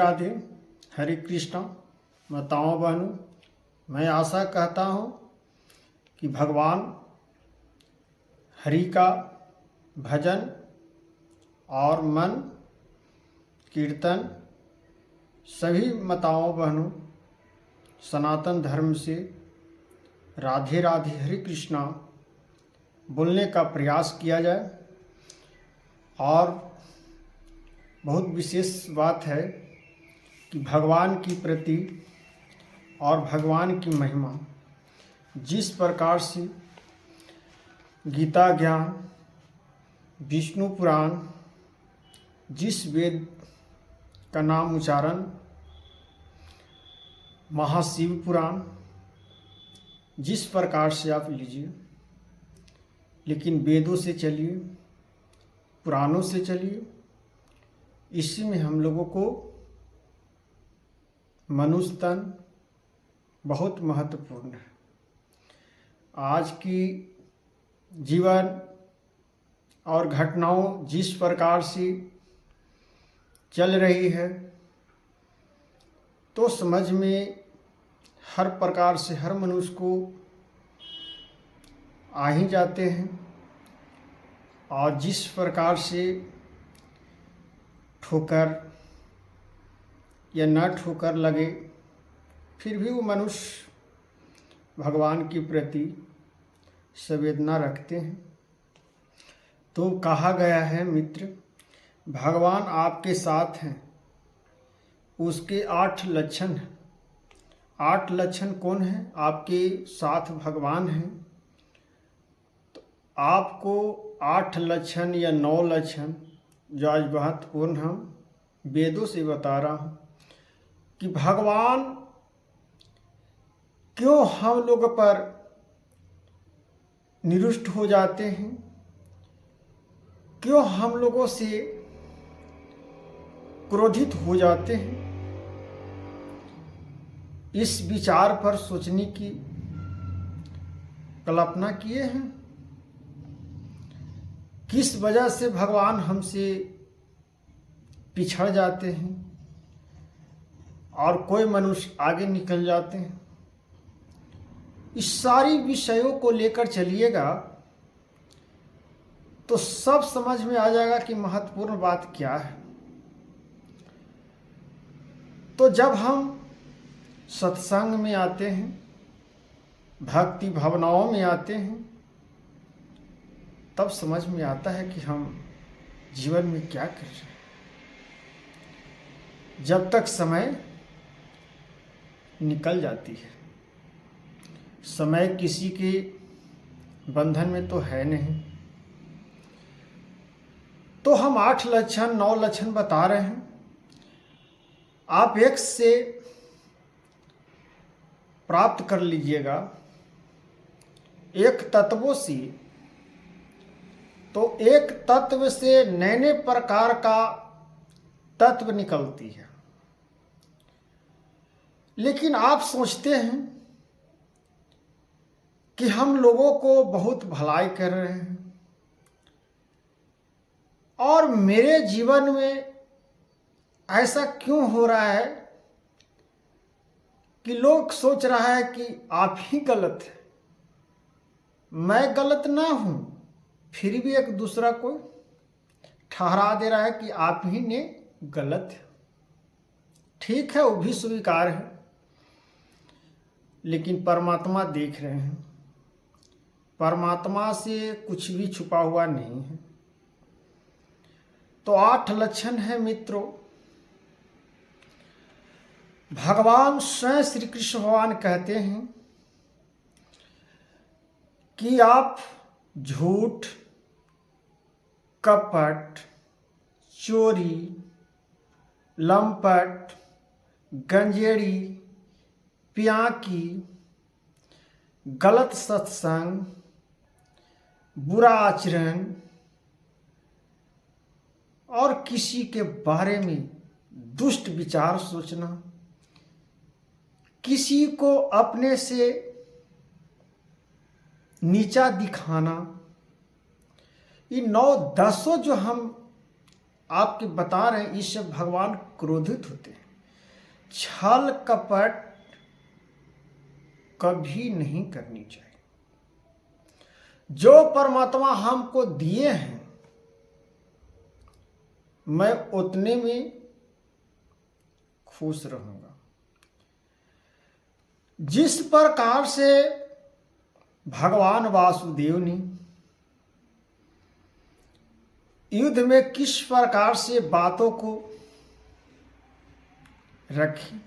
राधे। हरे कृष्णा। माताओं बहनों, मैं आशा कहता हूँ कि भगवान हरि का भजन और मन कीर्तन सभी माताओं बहनों सनातन धर्म से राधे राधे हरे कृष्णा बोलने का प्रयास किया जाए। और बहुत विशेष बात है कि भगवान की प्रति और भगवान की महिमा जिस प्रकार से गीता ज्ञान, विष्णु पुराण, जिस वेद का नाम उच्चारण महाशिव पुराण, जिस प्रकार से आप लीजिए, लेकिन वेदों से चलिए, पुराणों से चलिए, इसी में हम लोगों को मनुष्य तन बहुत महत्वपूर्ण है। आज की जीवन और घटनाओं जिस प्रकार से चल रही है, तो समझ में हर प्रकार से हर मनुष्य को आ ही जाते हैं। और जिस प्रकार से ठोकर या न ठोकर लगे, फिर भी वो मनुष्य भगवान के प्रति संवेदना रखते हैं। तो कहा गया है मित्र, भगवान आपके साथ हैं, उसके 8 लक्षण हैं। 8 लक्षण कौन है? आपके साथ भगवान हैं। तो आपको 8 लक्षण या 9 लक्षण जो आज महत्वपूर्ण हम वेदों से बता रहा हूँ कि भगवान क्यों हम लोग पर निरुष्ट हो जाते हैं, क्यों हम लोगों से क्रोधित हो जाते हैं। इस विचार पर सोचने की कल्पना किए हैं। किस वजह से भगवान हमसे पिछड़ जाते हैं और कोई मनुष्य आगे निकल जाते हैं। इस सारी विषयों को लेकर चलिएगा तो सब समझ में आ जाएगा कि महत्वपूर्ण बात क्या है। तो जब हम सत्संग में आते हैं, भक्ति भावनाओं में आते हैं, तब समझ में आता है कि हम जीवन में क्या कर रहे हैं। जब तक समय निकल जाती है, समय किसी के बंधन में तो है नहीं। तो हम 8 लक्षण 9 लक्षण बता रहे हैं। आप एक से प्राप्त कर लीजिएगा, एक तत्वों से, तो एक तत्व से नए नए प्रकार का तत्व निकलती है। लेकिन आप सोचते हैं कि हम लोगों को बहुत भलाई कर रहे हैं और मेरे जीवन में ऐसा क्यों हो रहा है कि लोग सोच रहा है कि आप ही गलत हैं, मैं गलत ना हूं, फिर भी एक दूसरा को ठहरा दे रहा है कि आप ही ने गलत है। ठीक है, वो भी स्वीकार है, लेकिन परमात्मा देख रहे हैं। परमात्मा से कुछ भी छुपा हुआ नहीं है। तो 8 लक्षण है मित्रों। भगवान स्वयं श्री कृष्ण भगवान कहते हैं कि आप झूठ, कपट, चोरी, लंपट, गंजेड़ी, पियांकी, गलत सत्संग, बुरा आचरण और किसी के बारे में दुष्ट विचार सोचना, किसी को अपने से नीचा दिखाना, ये 9 10 जो हम आपके बता रहे हैं, इससे भगवान क्रोधित होते हैं। छल कपट कभी नहीं करनी चाहिए। जो परमात्मा हमको दिए हैं मैं उतने में खुश रहूंगा। जिस प्रकार से भगवान वासुदेव ने युद्ध में किस प्रकार से बातों को रखी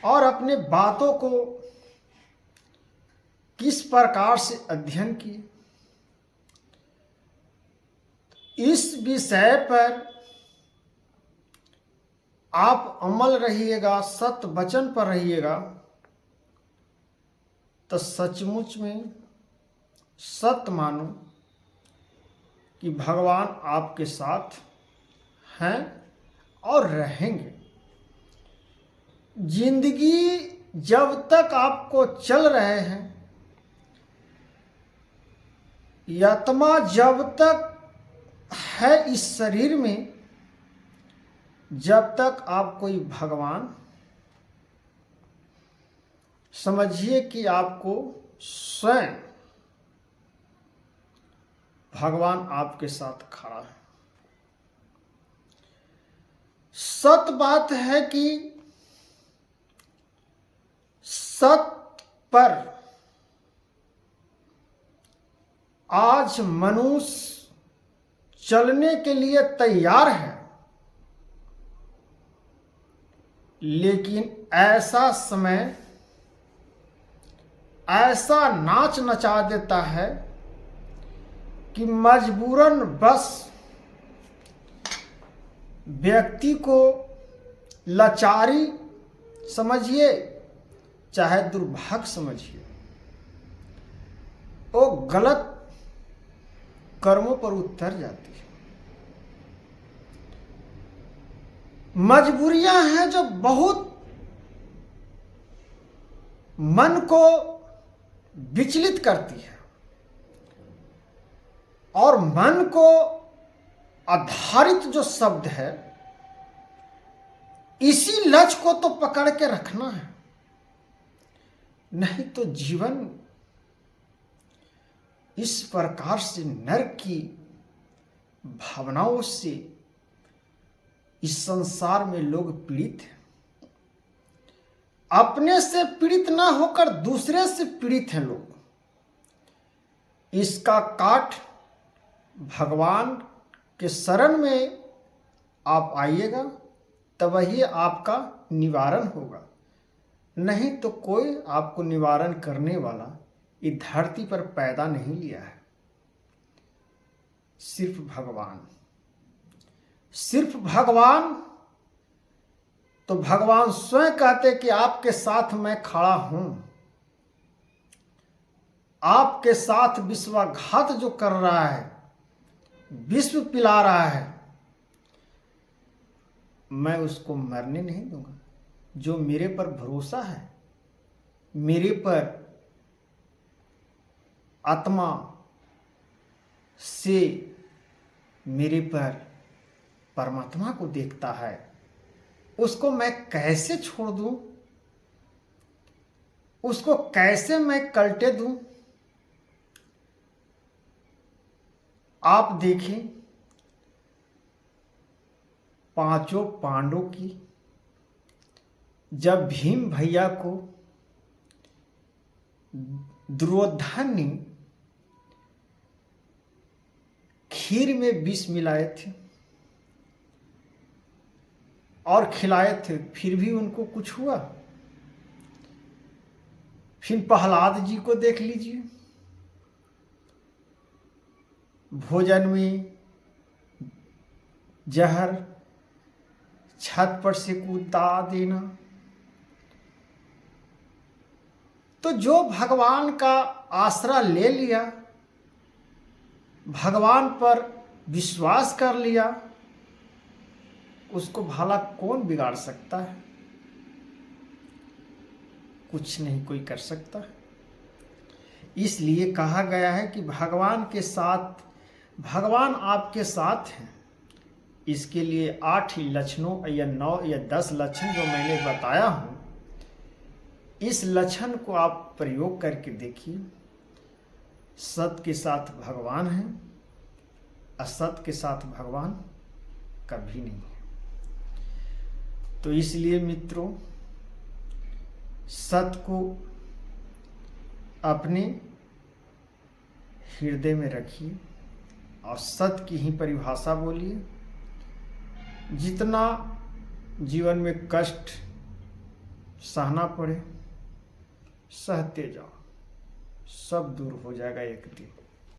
और अपने बातों को किस प्रकार से अध्ययन किए, इस विषय पर आप अमल रहिएगा, सत्य वचन पर रहिएगा तो सचमुच में सत्य मानो कि भगवान आपके साथ हैं और रहेंगे। जिंदगी जब तक आपको चल रहे हैं, आत्मा जब तक है इस शरीर में, जब तक आप कोई भगवान समझिए कि आपको स्वयं भगवान आपके साथ खड़ा है। सत्य बात है कि सत्य पर आज मनुष्य चलने के लिए तैयार है, लेकिन ऐसा समय ऐसा नाच नचा देता है कि मजबूरन बस व्यक्ति को लाचारी समझिए चाहे दुर्भाग्य समझिए, वो गलत कर्मों पर उतर जाती है। मजबूरियां हैं जो बहुत मन को विचलित करती है और मन को आधारित जो शब्द है, इसी लक्ष्य को तो पकड़ के रखना है, नहीं तो जीवन इस प्रकार से नरक की भावनाओं से इस संसार में लोग पीड़ित हैं। अपने से पीड़ित ना होकर दूसरे से पीड़ित हैं लोग। इसका काट भगवान के शरण में आप आइएगा तब ही आपका निवारण होगा, नहीं तो कोई आपको निवारण करने वाला इस धरती पर पैदा नहीं लिया है। सिर्फ भगवान, सिर्फ भगवान। तो भगवान स्वयं कहते कि आपके साथ मैं खड़ा हूं। आपके साथ विश्वासघात जो कर रहा है, विश्व पिला रहा है, मैं उसको मरने नहीं दूंगा। जो मेरे पर भरोसा है, मेरे पर आत्मा से मेरे पर परमात्मा को देखता है, उसको मैं कैसे छोड़ दूं, उसको कैसे मैं कल्टे दूं। आप देखें पांचों पांडवों की, जब भीम भैया को दुर्योधन ने खीर में विष मिलाए थे और खिलाए थे, फिर भी उनको कुछ हुआ। फिर प्रहलाद जी को देख लीजिए, भोजन में जहर छत पर से कूदा देना। तो जो भगवान का आसरा ले लिया, भगवान पर विश्वास कर लिया, उसको भला कौन बिगाड़ सकता है? कुछ नहीं कोई कर सकता। इसलिए कहा गया है कि भगवान के साथ, भगवान आपके साथ हैं, इसके लिए 8 लक्षणों या 9 या 10 लक्षण जो मैंने बताया हूँ, इस लक्षण को आप प्रयोग करके देखिए। सत के साथ भगवान है, असत के साथ भगवान कभी नहीं है। तो इसलिए मित्रों, सत को अपने हृदय में रखिए और सत की ही परिभाषा बोलिए। जितना जीवन में कष्ट सहना पड़े सहते जाओ, सब दूर हो जाएगा एक दिन।